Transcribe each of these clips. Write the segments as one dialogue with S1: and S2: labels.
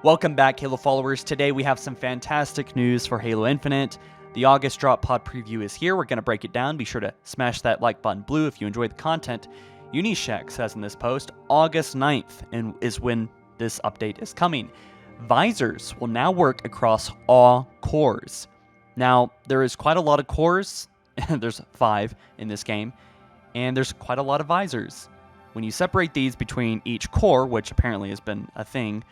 S1: Welcome back, Halo followers. Today we have some fantastic news for Halo Infinite. The August drop pod preview is here. We're going to break it down. Be sure to smash that like button blue if you enjoy the content. Unishek says in this post, August 9th is when this update is coming. Visors will now work across all cores. Now, there is quite a lot of cores. There's 5 in this game. And there's quite a lot of visors. When you separate these between each core, which apparently has been a thing,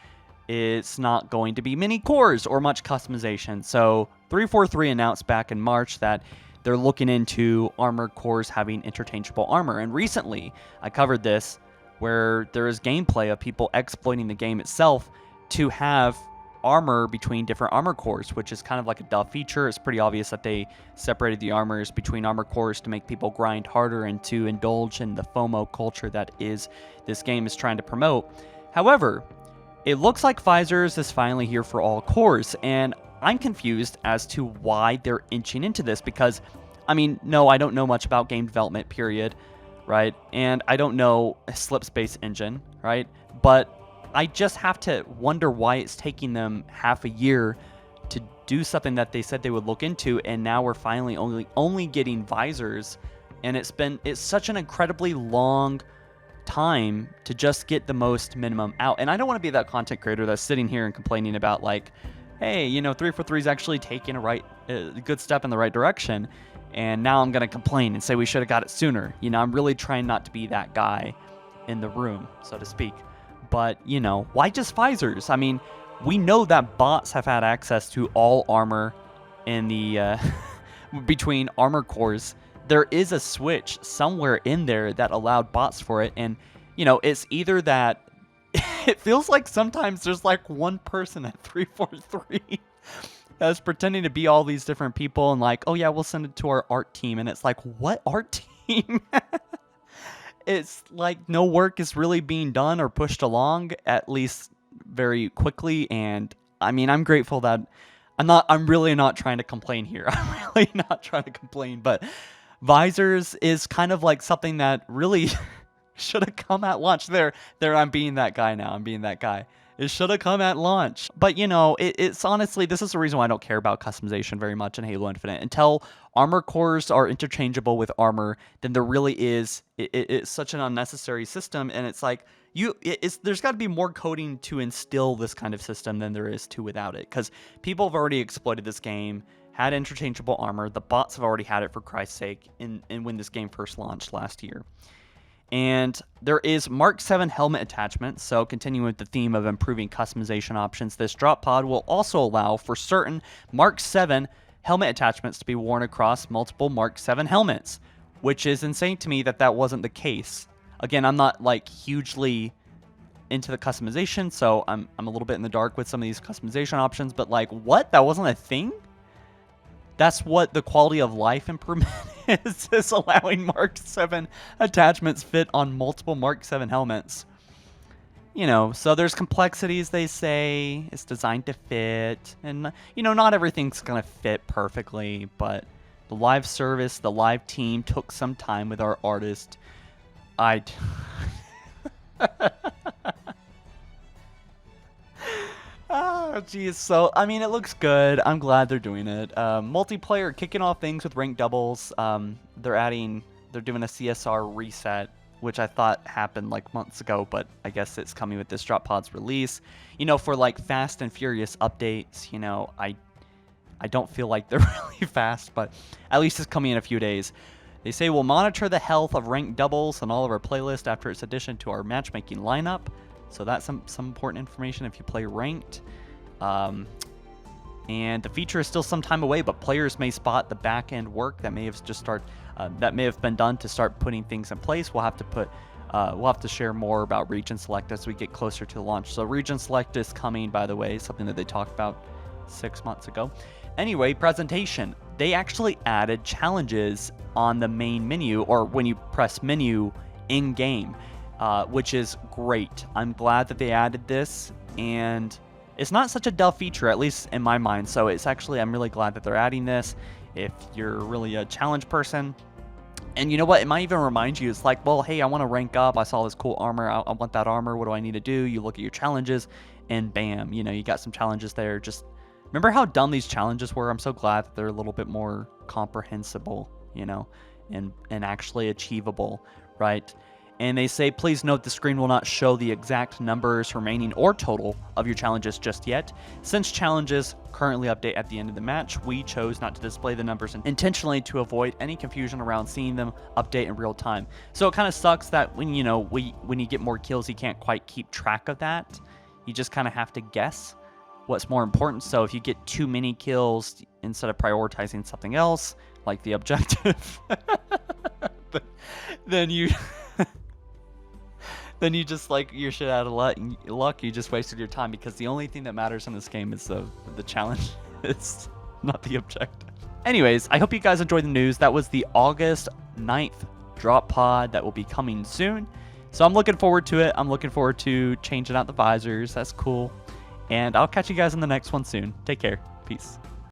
S1: it's not going to be many cores or much customization. So 343 announced back in March that they're looking into armored cores having interchangeable armor. And recently, I covered this, where there is gameplay of people exploiting the game itself to have armor between different armor cores, which is kind of like a duh feature. It's pretty obvious that they separated the armors between armor cores to make people grind harder and to indulge in the FOMO culture that is this game is trying to promote. However, it looks like Visors is finally here for all cores, and I'm confused as to why they're inching into this because, I mean, no, I don't know much about game development, period, right? And I don't know Slipspace Engine, right? But I just have to wonder why it's taking them half a year to do something that they said they would look into, and now we're finally only getting Visors, and it's such an incredibly long time to just get the most minimum out. And I don't want to be that content creator that's sitting here and complaining about like, hey, 343 is actually taking a good step in the right direction, and now I'm going to complain and say we should have got it sooner. I'm really trying not to be that guy in the room, so to speak. But, why just Visors? I mean, we know that bots have had access to all armor in the between armor cores. There is a switch somewhere in there that allowed bots for it, and it's either that it feels like sometimes there's like one person at 343 that's pretending to be all these different people and like, oh yeah, we'll send it to our art team, and it's like, what art team? It's like no work is really being done or pushed along, at least very quickly. And I mean, I'm grateful that I'm really not trying to complain here. I'm really not trying to complain, but Visors is kind of like something that really should have come at launch. There, I'm being that guy now. I'm being that guy. It should have come at launch. But, it's honestly, this is the reason why I don't care about customization very much in Halo Infinite. Until armor cores are interchangeable with armor, then there really is, it's such an unnecessary system. And it's like, there's got to be more coding to instill this kind of system than there is to without it. Because people have already exploited this game, had interchangeable armor. The bots have already had it, for Christ's sake, in when this game first launched last year. And there is Mark 7 helmet attachments, so continuing with the theme of improving customization options, this drop pod will also allow for certain Mark 7 helmet attachments to be worn across multiple Mark 7 helmets, which is insane to me that wasn't the case. Again, I'm not like hugely into the customization, so I'm a little bit in the dark with some of these customization options, but like, what? That wasn't a thing? That's what the quality of life improvement is allowing Mark 7 attachments fit on multiple Mark 7 helmets. So there's complexities, they say. It's designed to fit. And, not everything's going to fit perfectly, but the live service, the live team took some time with our artist. Oh, geez. So, I mean, it looks good. I'm glad they're doing it. Multiplayer, kicking off things with ranked doubles. They're doing a CSR reset, which I thought happened like months ago, but I guess it's coming with this drop pod's release. For like Fast and Furious updates, I don't feel like they're really fast, but at least it's coming in a few days. They say we'll monitor the health of ranked doubles on all of our playlists after its addition to our matchmaking lineup. So that's some important information if you play ranked. And the feature is still some time away, but players may spot the back-end work that may have been done to start putting things in place. We'll have to share more about Region Select as we get closer to the launch. So Region Select is coming, by the way, something that they talked about 6 months ago. Anyway, presentation. They actually added challenges on the main menu, or when you press menu in-game. Which is great. I'm glad that they added this, and it's not such a dull feature, at least in my mind. So I'm really glad that they're adding this. If you're really a challenge person, and you know what, it might even remind you, it's like, well, hey, I want to rank up. I saw this cool armor. I want that armor. What do I need to do? You look at your challenges, and bam, you know, you got some challenges there. Just remember how dumb these challenges were. I'm so glad that they're a little bit more comprehensible, you know, and actually achievable, right? And they say, please note the screen will not show the exact numbers remaining or total of your challenges just yet. Since challenges currently update at the end of the match, we chose not to display the numbers intentionally to avoid any confusion around seeing them update in real time. So it kind of sucks that when, you know, when you get more kills, you can't quite keep track of that. You just kind of have to guess what's more important. So if you get too many kills, instead of prioritizing something else, like the objective, then you... then you just like your shit out of luck. You just wasted your time, because the only thing that matters in this game is the challenge. It's not the objective. Anyways, I hope you guys enjoyed the news. That was the August 9th drop pod that will be coming soon. So I'm looking forward to it. I'm looking forward to changing out the visors. That's cool. And I'll catch you guys in the next one soon. Take care. Peace.